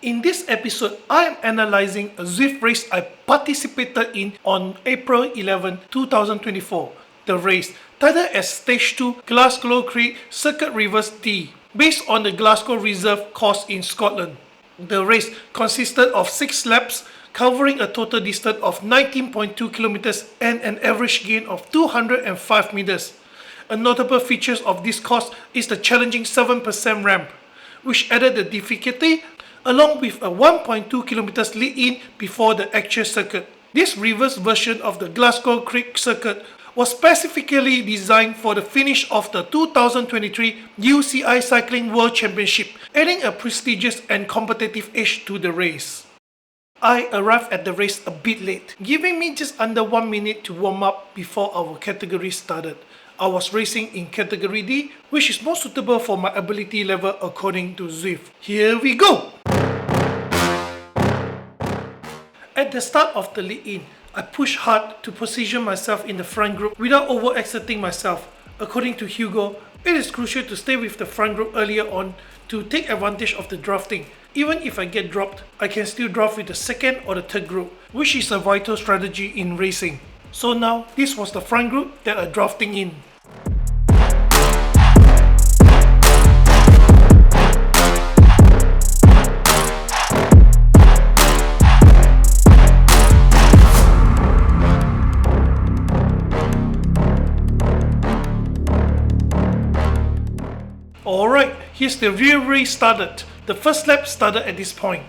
In this episode, I am analysing a Zwift race I participated in on April 11, 2024. The race, titled as Stage 2 Glasgow Crit Circuit Reverse D, based on the Glasgow Reserve course in Scotland. The race consisted of 6 laps, covering a total distance of 19.2 kilometers and an average gain of 205 meters. A notable feature of this course is the challenging 7% ramp, which added the difficulty along with a 1.2 kilometers lead-in before the actual circuit. This reverse version of the Glasgow Crit Circuit was specifically designed for the finish of the 2023 UCI Cycling World Championship, adding a prestigious and competitive edge to the race. I arrived at the race a bit late, giving me just under 1 minute to warm up before our category started. I was racing in category D, which is more suitable for my ability level according to Zwift. Here we go! At the start of the lead-in, I pushed hard to position myself in the front group without overexerting myself. According to Hugo, it is crucial to stay with the front group earlier on to take advantage of the drafting. Even if I get dropped, I can still draft with the second or the third group, which is a vital strategy in racing. So now, this was the front group that I'm drafting in. Alright, here's the real race started. The first lap started at this point.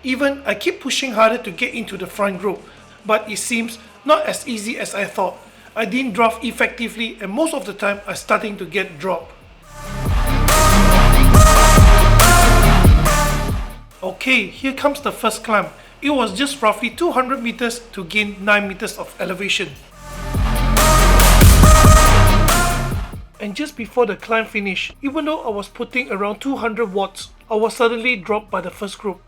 Even I keep pushing harder to get into the front group, but it seems not as easy as I thought. I didn't draft effectively and most of the time I'm starting to get dropped. Okay, here comes the first climb. It was just roughly 200 meters to gain 9 meters of elevation. And just before the climb finished, even though I was putting around 200 watts, I was suddenly dropped by the first group.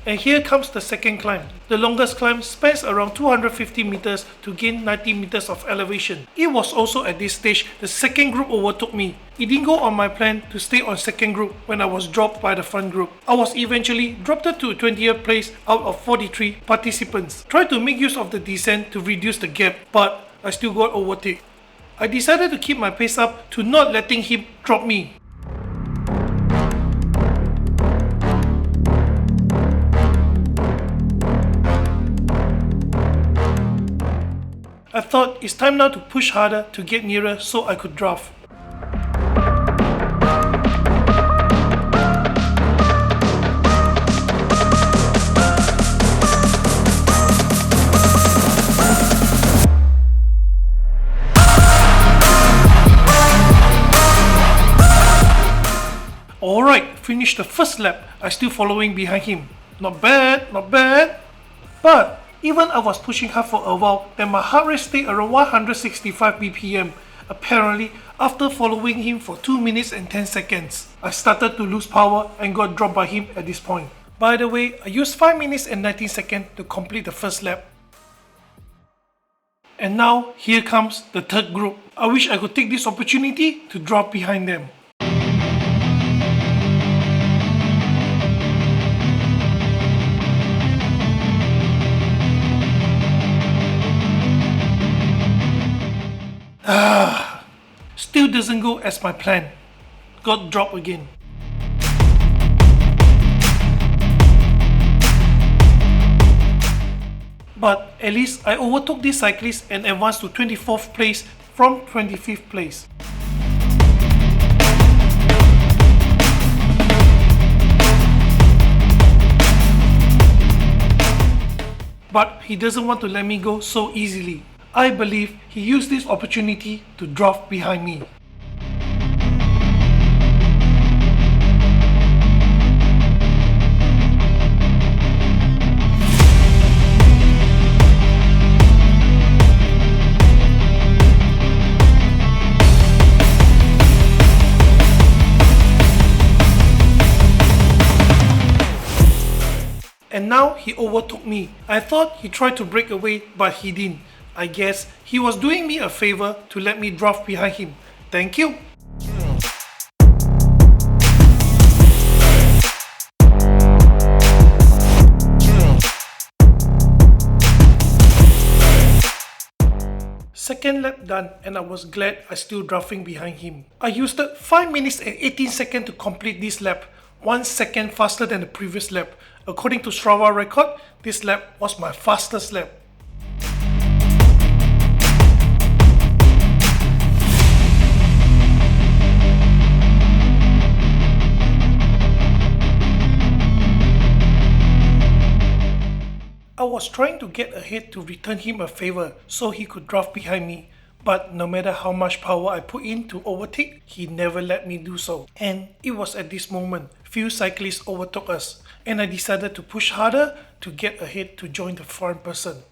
And here comes the second climb. The longest climb spans around 250 meters to gain 90 meters of elevation. It was also at this stage the second group overtook me. It didn't go on my plan to stay on second group when I was dropped by the front group. I was eventually dropped to 20th place out of 43 participants. Tried to make use of the descent to reduce the gap, but I still got overtaken. I decided to keep my pace up to not letting him drop me. I thought it's time now to push harder to get nearer so I could draft. Alright, finished the first lap. I'm still following behind him. Not bad, not bad. But even I was pushing hard for a while and my heart rate stayed around 165 BPM. Apparently, after following him for 2 minutes and 10 seconds, I started to lose power and got dropped by him at this point. By the way, I used 5 minutes and 19 seconds to complete the first lap. And now, here comes the third group. I wish I could take this opportunity to drop behind them. Still doesn't go as my plan. Got dropped again. But at least I overtook this cyclist and advanced to 24th place from 25th place. But he doesn't want to let me go so easily. I believe he used this opportunity to draft behind me. And now he overtook me. I thought he tried to break away, but he didn't. I guess he was doing me a favor to let me draft behind him. Thank you. Second lap done, and I was glad I still drafting behind him. I used 5 minutes and 18 seconds to complete this lap, 1 second faster than the previous lap. According to Strava record, this lap was my fastest lap. I was trying to get ahead to return him a favor so he could draft behind me, but no matter how much power I put in to overtake, he never let me do so. And it was at this moment, few cyclists overtook us, and I decided to push harder to get ahead to join the front person.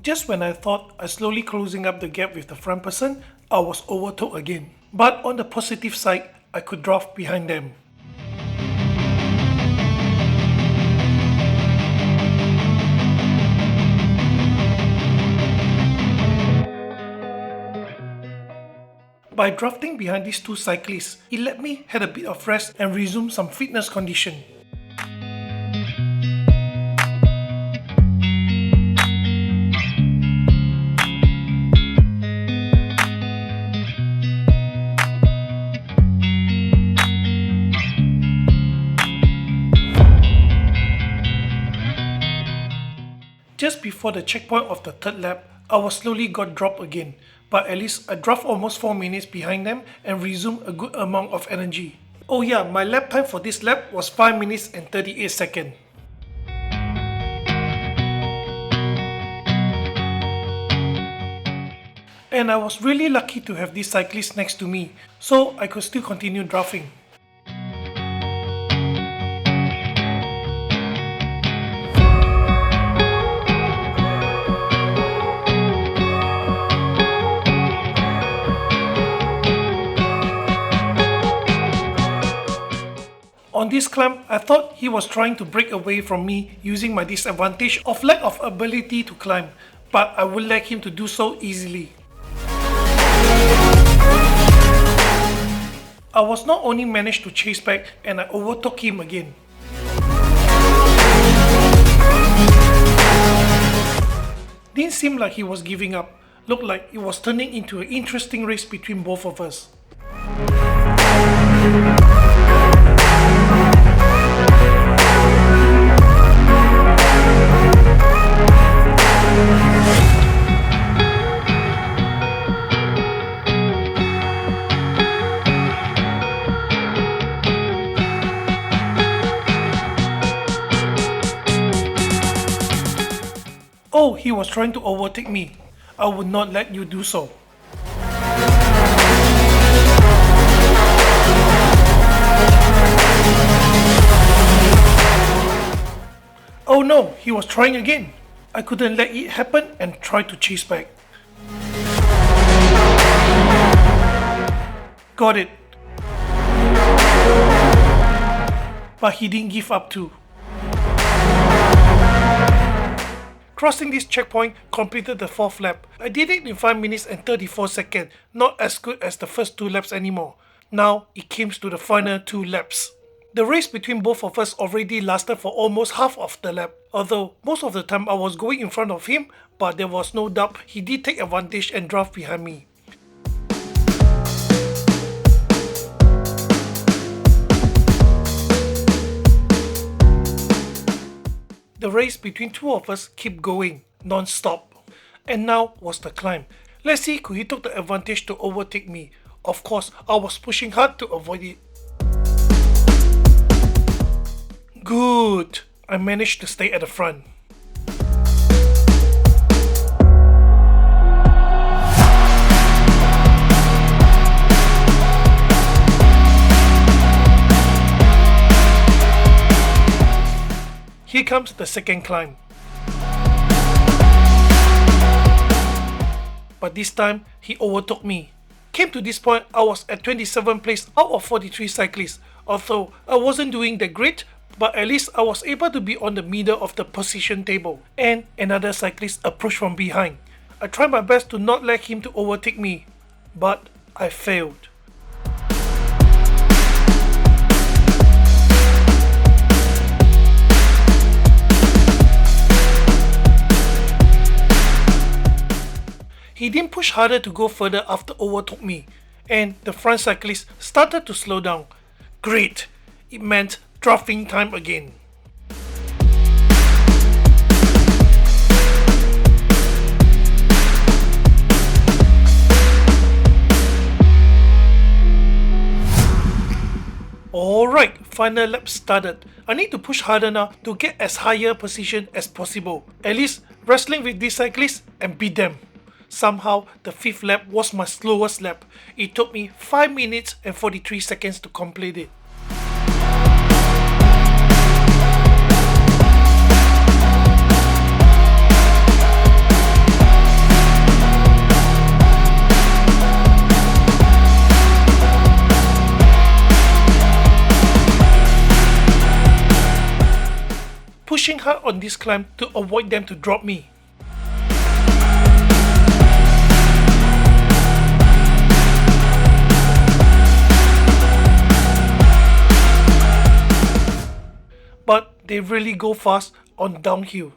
Just when I thought I slowly closing up the gap with the front person, I was overtook again. But on the positive side, I could draft behind them. By drafting behind these two cyclists, it let me have a bit of rest and resume some fitness condition. Just before the checkpoint of the third lap, I was slowly got dropped again, but at least I draft almost 4 minutes behind them and resumed a good amount of energy. Oh yeah, my lap time for this lap was 5 minutes and 38 seconds. And I was really lucky to have this cyclist next to me, so I could still continue drafting. On this climb, I thought he was trying to break away from me using my disadvantage of lack of ability to climb, but I would like him to do so easily. I was not only managed to chase back and I overtook him again. Didn't seem like he was giving up, looked like it was turning into an interesting race between both of us. Oh, he was trying to overtake me. I would not let you do so. Oh no, he was trying again. I couldn't let it happen and tried to chase back. Got it. But he didn't give up too. Crossing this checkpoint completed the 4th lap. I did it in 5 minutes and 34 seconds, not as good as the first 2 laps anymore. Now it came to the final 2 laps. The race between both of us already lasted for almost half of the lap, although most of the time I was going in front of him, but there was no doubt he did take advantage and draft behind me. The race between two of us kept going, non-stop. And now was the climb. Let's see could he took the advantage to overtake me. Of course, I was pushing hard to avoid it. Good! I managed to stay at the front. here comes the second climb. But this time, he overtook me. Came to this point, I was at 27th place out of 43 cyclists. Although I wasn't doing that great, but at least I was able to be on the middle of the position table. And another cyclist approached from behind. I tried my best to not let him to overtake me, but I failed. He didn't push harder to go further after overtook me, and the front cyclist started to slow down. Great! It meant drafting time again. Alright, final lap started. I need to push harder now to get as higher position as possible. At least wrestling with these cyclists and beat them. Somehow, the 5th lap was my slowest lap. It took me 5 minutes and 43 seconds to complete it. Pushing hard on this climb to avoid them to drop me. But they really go fast on downhill.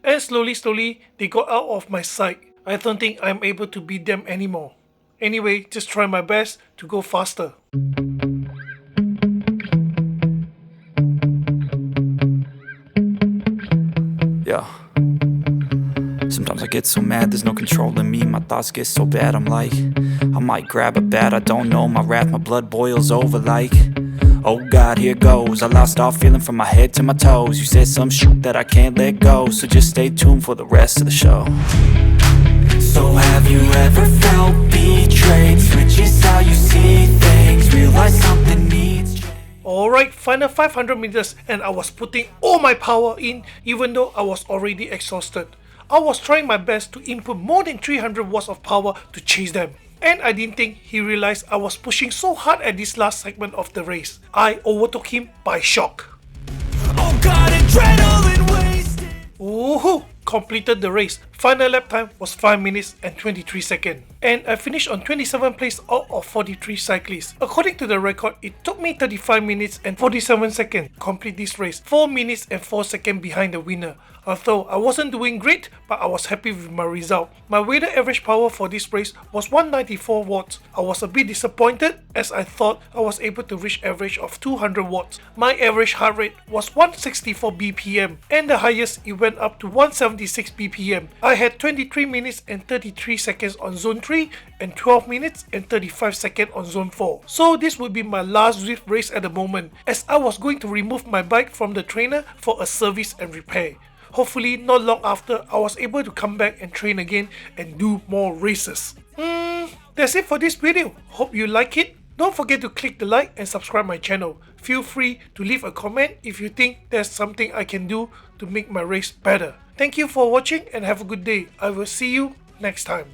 And slowly they got out of my sight. I don't think I'm able to beat them anymore. Anyway, just try my best to go faster. Yeah. Sometimes I get so mad, there's no controlling me. My thoughts get so bad, I'm like, I might grab a bat, I don't know. My wrath, my blood boils over like, oh God, here goes. I lost all feeling from my head to my toes. You said some shit that I can't let go, so just stay tuned for the rest of the show. So have you ever felt betrayed? Switches how you see things, realize something needs change. Alright, final 500 meters and I was putting all my power in even though I was already exhausted. I was trying my best to input more than 300 watts of power to chase them. And I didn't think he realized I was pushing so hard at this last segment of the race. I overtook him by shock. Oh God, adrenaline wasted. Woohoo! Completed the race. Final lap time was 5 minutes and 23 seconds. And I finished on 27th place out of 43 cyclists. According to the record, it took me 35 minutes and 47 seconds to complete this race. 4 minutes and 4 seconds behind the winner. Although I wasn't doing great, but I was happy with my result. My weighted average power for this race was 194 watts. I was a bit disappointed as I thought I was able to reach average of 200 watts. My average heart rate was 164 BPM and the highest it went up to 176 BPM. I had 23 minutes and 33 seconds on zone 3 and 12 minutes and 35 seconds on zone 4. So this would be my last Zwift race at the moment, as I was going to remove my bike from the trainer for a service and repair. Hopefully not long after, I was able to come back and train again and do more races. That's it for this video. Hope you like it. Don't forget to click the like and subscribe my channel. Feel free to leave a comment if you think there's something I can do to make my race better. Thank you for watching and have a good day. I will see you next time.